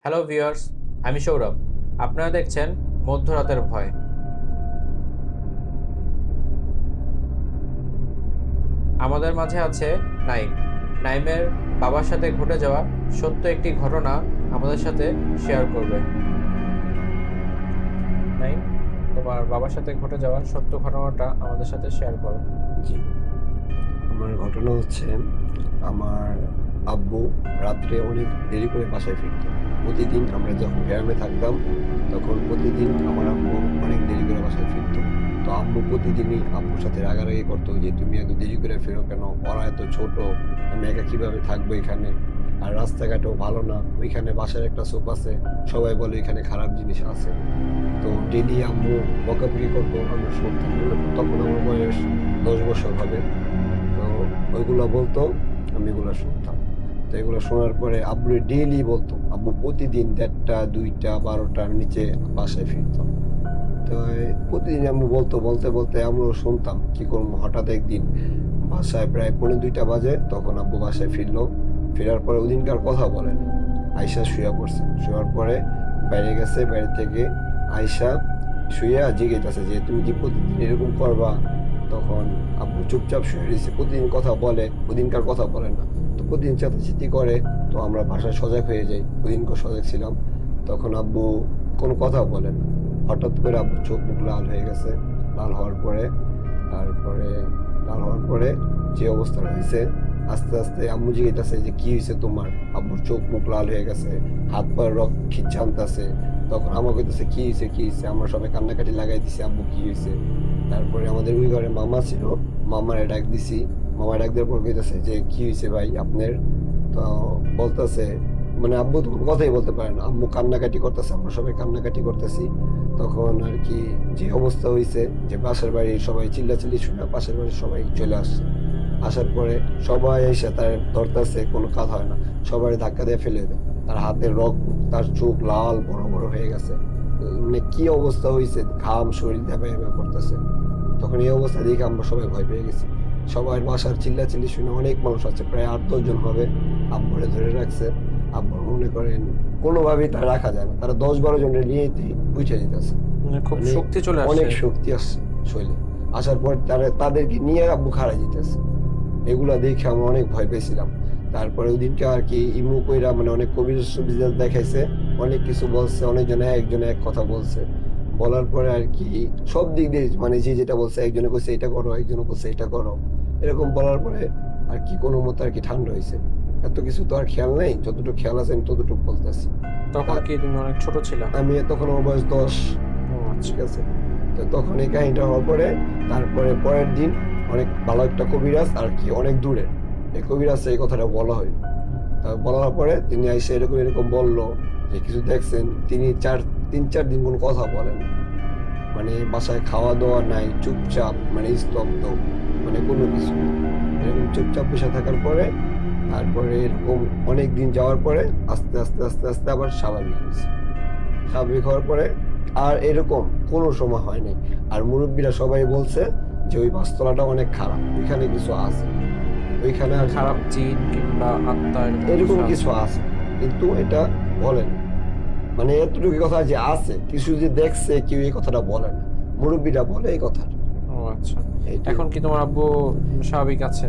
Hello viewers, আমি সৌরভ। আপনারা দেখছেন মধ্যরাতের ভয়। আমাদের মাঝে আছে নাইম। নাইমের বাবার সাথে ঘটে যাওয়া সত্য একটি ঘটনা আমাদের সাথে শেয়ার করবে। নাইম, তোমার বাবার সাথে ঘটে যাওয়া সত্য ঘটনাটা আমাদের সাথে শেয়ার করো। জি, আমার ঘটনা হচ্ছে আমার আব্বু রাত্রে অনেক দেরি করে বাসায় ফিরত। প্রতিদিন আমরা যখন গ্রামে থাকতাম তখন প্রতিদিন আমার আব্বু অনেক দেরি করে বাসায় ফিরত। তো আব্বু প্রতিদিনই আব্বুর সাথে রাগারাগি করতো যে তুমি এত দেরি করে ফেরো কেন, ওরা এত ছোট, আমি একা কিভাবে থাকবো এখানে, আর রাস্তাঘাটও ভালো না, ওইখানে বাসার একটা শপ আছে, সবাই বলে এখানে খারাপ জিনিস আছে। তো ডেলি আম্মু বকাবকি করতো, আমরা শুনতাম। তখন আমার বয়স 10 বছর হবে। তো ওইগুলো বলতো, আমি এগুলো শুনতাম। তো এগুলো শোনার পরে আব্বু ডেইলি বলতো, আব্বু প্রতিদিন 1:30, 2টা, 12টার নিচে বাসায় ফিরতো। তো প্রতিদিন আম্মু বলতো, বলতে বলতে আমরাও শুনতাম। কি করবো, হঠাৎ একদিন বাসায় প্রায় 1:45 বাজে, তখন আব্বু বাসায় ফিরলো। ফেরার পরে ওদিনকার কথা বলেনি, আয়সা শুয়ে পড়ছে। শোয়ার পরে বাইরে গেছে, বাইরে থেকে আয়সা শুয়ে জিজ্ঞেস যে তুমি কি প্রতিদিন এরকম করবা? তখন আব্বু চুপচাপ শুয়ে রয়েছে। প্রতিদিন কথা বলে, ওদিনকার কথা বলে না। তো প্রতিদিন চেঁচাচেঁতি করে, তো আমরা বাসায় সজাগ হয়ে যাই, ওদিনকে সজাগ ছিলাম। তখন আব্বু কোনো কথা বলে না। হঠাৎ করে আব্বুর চোখ মুখ লাল হয়ে গেছে। লাল হওয়ার পরে তারপরে লাল হওয়ার পরে যে অবস্থা হয়েছে, আস্তে আস্তে আম্মু জিজ্ঞেস যে কি হয়েছে তোমার? আব্বুর চোখ মুখ লাল হয়ে গেছে, হাত পা রক্ত খিচ্ছে আনতেছে। তখন আমাকে কইতেছে কি হয়েছে কি হয়েছে, আমরা সবাই কান্নাকাটি লাগাই দিছি, আব্বু কি হয়েছে। তারপরে আমাদের ওই ঘরে মামা ছিল, মামারে ডাক দিছি। মামা ডাক দেওয়ার পর কইতেছে যে কি হয়েছে ভাই আপনার? তো বলতেছে, মানে আব্বু তো কোনো কথাই বলতে পারে না, আম্মু কান্নাকাটি করতেছে, আমরা সবাই কান্নাকাটি করতেছি। তখন আর কি যে অবস্থা হয়েছে, যে পাশের বাড়ির সবাই চিল্লাচিল্লি শুনে পাশের বাড়ির সবাই চলে আসছে। আসার পরে সবাই এসে তার ধরতেছে, কোনো কাজ হয় না, সবাই ধাক্কা দিয়ে ফেলে দেয়। তার হাতের রক্ত, তার চোখ লাল বড় বড় হয়ে গেছে। মানে কি অবস্থা হয়েছে, ঘাম শরীর ধ্যাপা ধ্যাপা করতেছে। তখন এই অবস্থা দেখে আমরা সবাই ভয় পেয়ে গেছি। সবাই বাসার চিল্লাচিল্লি শুনে, অনেক মানুষ আছে, প্রায় 8-10 জন হবে, আব্বুরে ধরে রাখছে। আব্বু মনে করেন কোনোভাবেই তা রাখা যায় না, তারা 10-12 জনের নিয়েই বুঝে দিতেছে। মানে খুব মানে শক্তি চলে আসছে। অনেক শক্তি আসছে শৈলে। আসার পর তাদেরকে নিয়ে আব্বু খাড়া দিতেছে। এগুলা দেখে আমরা অনেক ভয় পেয়েছিলাম। তারপরে ওদিনকে আর কি ইমু কইরা, মানে অনেক কবির সুবিধার দেখাইছে, অনেক কিছু বলছে, অনেকজনে একজনে এক কথা বলছে। বলার পরে আর কি সব দিক দিয়ে, মানে যে যেটা বলছে, একজনে কইছে এটা করো, একজনে কইছে এটা করো, এরকম বলার পরে আর কি কোনো মতো আর কি ঠান্ডা হয়েছে। এত কিছু তো আর খেয়াল নেই, যতটুকু খেয়াল আছে আমি ততটুকু বলতেছি। তখন কি তুমি অনেক ছোট ছিলা? আমি তখন আমার বয়স 10। ও আচ্ছা। ঠিক আছে। তো তখন এই কাহিনীটা হওয়ার পরে তারপরে পরের দিন অনেক ভালো একটা কবিরাজ আর কি, অনেক দূরে, এই কবিরাজ এই কথাটা বলা হয়। তা বলার পরে তিনি এসে এরকম এরকম বললো যে কিছু দেখছেন। তিনি 3-4 দিন কোনো কথা বলেন না। মানে বাসায় খাওয়া দাওয়া নাই, চুপচাপ, মানে স্তব্ধ, মানে কোনো কিছু নেই। এরকম চুপচাপ বসে থাকার পরে তারপরে এরকম অনেক দিন যাওয়ার পরে আস্তে আস্তে আস্তে আস্তে আবার স্বাভাবিক হয়েছে। স্বাভাবিক হওয়ার পরে আর এরকম কোনো সময় হয়নি। আর মুরব্বীরা সবাই বলছে যে ওই বাসতলাটা অনেক খারাপ, ওইখানে কিছু আছে, ওইখানে আর খারাপ জিন কিংবা আত্মা এরকম আছে? কিছু আছে, কিন্তু এটা বলেন, মানে এতটুকু কথা যে আছে কিছু, যে দেখছে কেউ এই কথাটা বলে না, মুরব্বীরা বলে এই কথাটা। ও আচ্ছা। এইটুকু। এখন কি তোমার আব্বু স্বাভাবিক আছে?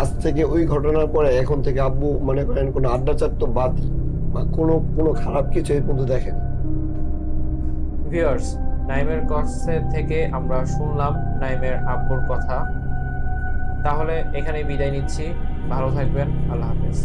আজ থেকে ওই ঘটনার পরে এখন থেকে আব্বু মনে করেন কোনো আড্ডা চাট তো বাদই, বা কোনো কোনো খারাপ কিছু এই পর্যন্ত দেখেনি। ভিউয়ার্স, নাইমের কাছে থেকে আমরা শুনলাম নাইমের আব্বুর কথা। তাহলে এখানেই বিদায় নিচ্ছি। ভালো থাকবেন। আল্লাহ হাফেজ।